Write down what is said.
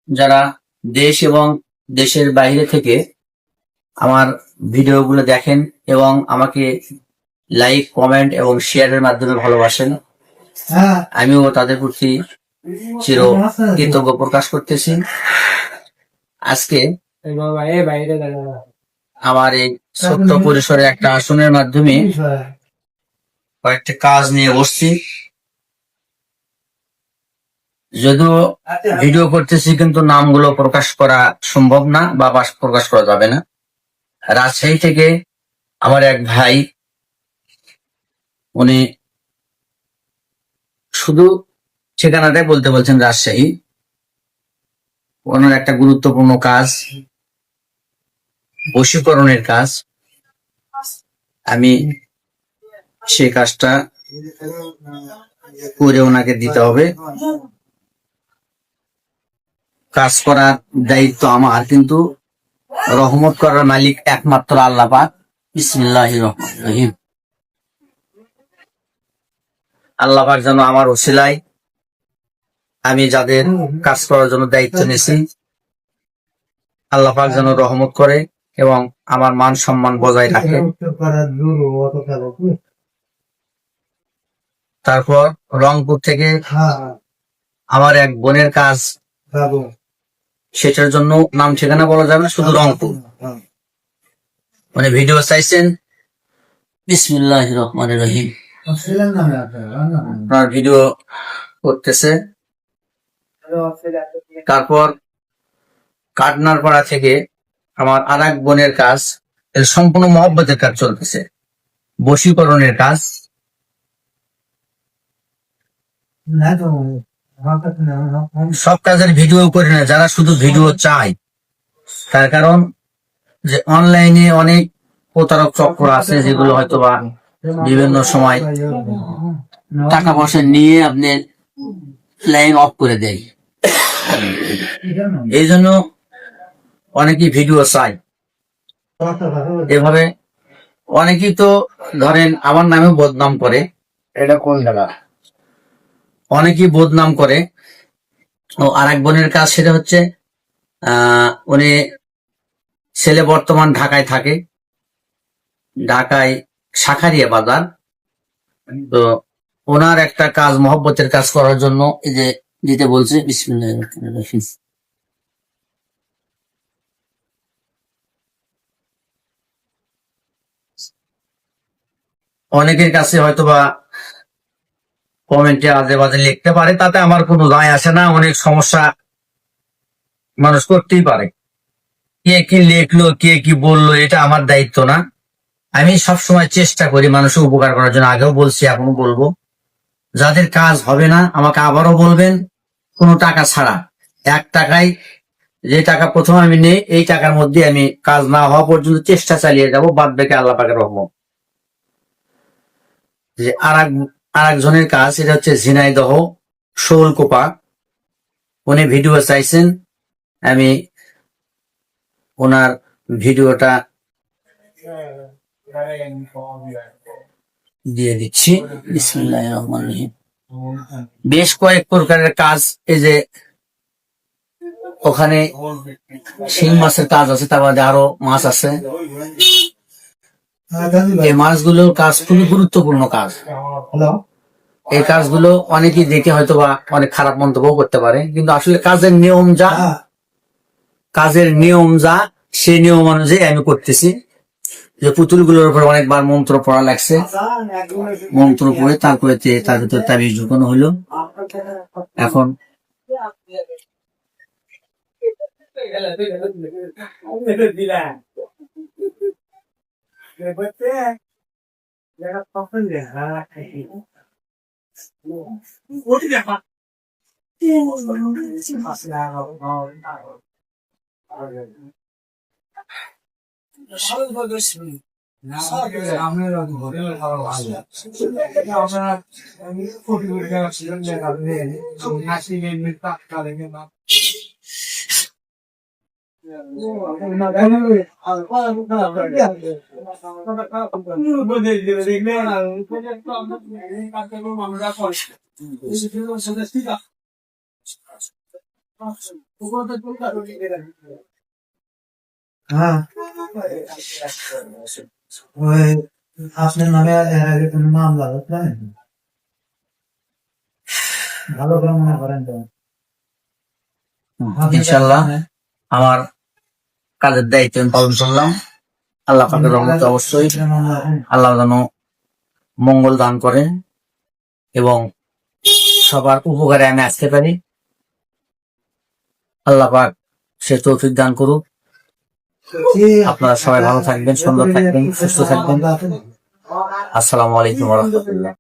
যারা দেশ এবং দেশের বাইরে থেকে আমার ভিডিওগুলো দেখেন এবং আমাকে লাইক, কমেন্ট এবং শেয়ারের মাধ্যমে ভালোবাসেন, আমিও তাদের প্রতি চির কৃতজ্ঞ প্রকাশ করতেছি। আজকে আমার এই ছোট্ট পরিসরে একটা আসনের মাধ্যমে কয়েকটা কাজ নিয়ে বসছি। যদিও ভিডিও করতেছি কিন্তু নামগুলো প্রকাশ করা সম্ভব না বা প্রকাশ করা যাবে না। রাজশাহী থেকে আমার এক ভাই, উনি শুধু ঠিকানাটাই বলতে বলছেন রাজশাহী। ওনার একটা গুরুত্বপূর্ণ কাজ, বশীকরণের কাজ। আমি সেই কাজটা করে ওনাকে দিতে হবে। কাজ করার দায়িত্ব আমার, কিন্তু রহমত করার মালিক একমাত্র আল্লাহ পাক। বিসমিল্লাহির রহমানির রহিম। আল্লাহ পাক যেন আমার ওসিলায় আমি যাদের কাজ করার জন্য দায়িত্ব নিয়েছি, আল্লাহ পাক যেন রহমত করে এবং আমার মান সম্মান বজায় রাখে। তারপর রংপুর থেকে আমার এক বোনের কাজ, সেটার জন্য নাম ঠিকানা বলা যাবে না, শুধু রংপুর। মানে ভিডিও চাইছেন। বিসমিল্লাহির রহমানির রহিম। আপনার ভিডিও করতেছে। তারপর কাটনারপাড়া থেকে আমার আর এক বোনের কাজ, এর সম্পূর্ণ মহব্বতের কাজ চলতেছে, বশীকরণের কাজ। সব কাজের ভিডিও করি না, যারা শুধু ভিডিও চায়। তার কারণ যে অনলাইনে অনেক প্রতারক চক্র আছে, যেগুলো হয়তো বা বিভিন্ন সময় টাকা পয়সা নিয়ে আপনি লাইন অফ করে দেয়। এই জন্য অনেকেই ভিডিও চায়। এভাবে অনেকেই তো ধরেন আমার নামে বদনাম করে। এটা কোন জায়গা? অনেকেই বদনাম করে। ও আর এক বোনের কাজ, সেটা হচ্ছে উনি ছেলে বর্তমান ঢাকায় থাকে, ঢাকায় শাখারিয়া বাজার। তো ওনার একটা কাজ, মহব্বতের কাজ করার জন্য এই যে দিতে বলছে। বিসমিল্লাহির রহমানির রহিম। অনেকের কাছে হয়তোবা কমেন্টে আজে বাজে লিখতে পারে, তাতে আমার কোনো যায় আসে না। অনেক সমস্যা মানুষ করতেই পারে, কে কি লিখলো, কে কি বললো, এটা আমার দায়িত্ব না। আমি সবসময় চেষ্টা করি মানুষের উপকার করার জন্য। আগেও বলছি, এখনো বলবো, যাদের কাজ হবে না আমাকে আবারও বলবেন, কোনো টাকা ছাড়া। 1 টাকায়, যে টাকা প্রথম আমি নেই, এই টাকার মধ্যে আমি কাজ না হওয়া পর্যন্ত চেষ্টা চালিয়ে যাব, বাদ বাকি আল্লাহ পাকের রহমত। যে আর একজনের কাজ, এটা হচ্ছে ঝিনাইদহ শোলকোপা। উনি ভিডিও চাইছেন, আমি ওনার ভিডিওটা দিয়ে দিচ্ছি। বিসমিল্লাহির রহমানির রহিম। বেশ কয়েক প্রকারের কাজ, এই যে ওখানে শিং মাছের কাজ আছে, তার মধ্যে আরো মাছ আছে। এই মাছগুলোর কাজ খুবই গুরুত্বপূর্ণ কাজ। এই কাজগুলো অনেকেই দেখে হয়তো বা অনেক খারাপ মন্তব্য করতে পারে, কিন্তু আসলে কাজের নিয়ম যা সেই নিয়ম অনুযায়ী আমি করতেছি। যে পুতুলগুলোর উপর অনেকবার মন্ত্র পড়া লাগছে, মন্ত্র পড়ে তারপরে তার ভিতরে তাবিজ ঢুকানো হলো। এখন হ্যাঁ, ওই আপনার নামে এর আগে কোনো মামলা হচ্ছে? ভালো করে মনে করেন তো। ইনশাল্লাহ আমার কাজের দায়িত্ব আমি পালন করলাম। আল্লাহ পাকের রহমতে অবশ্যই আল্লাহ যেন মঙ্গল দান করেন এবং সবার উপকারে আমি আসতে পারি। আল্লাহ পাক সে তৌফিক দান করুক। আপনারা সবাই ভালো থাকবেন, সুন্দর থাকবেন, সুস্থ থাকবেন। আসসালামু আলাইকুম ওয়া রাহমাতুল্লাহ।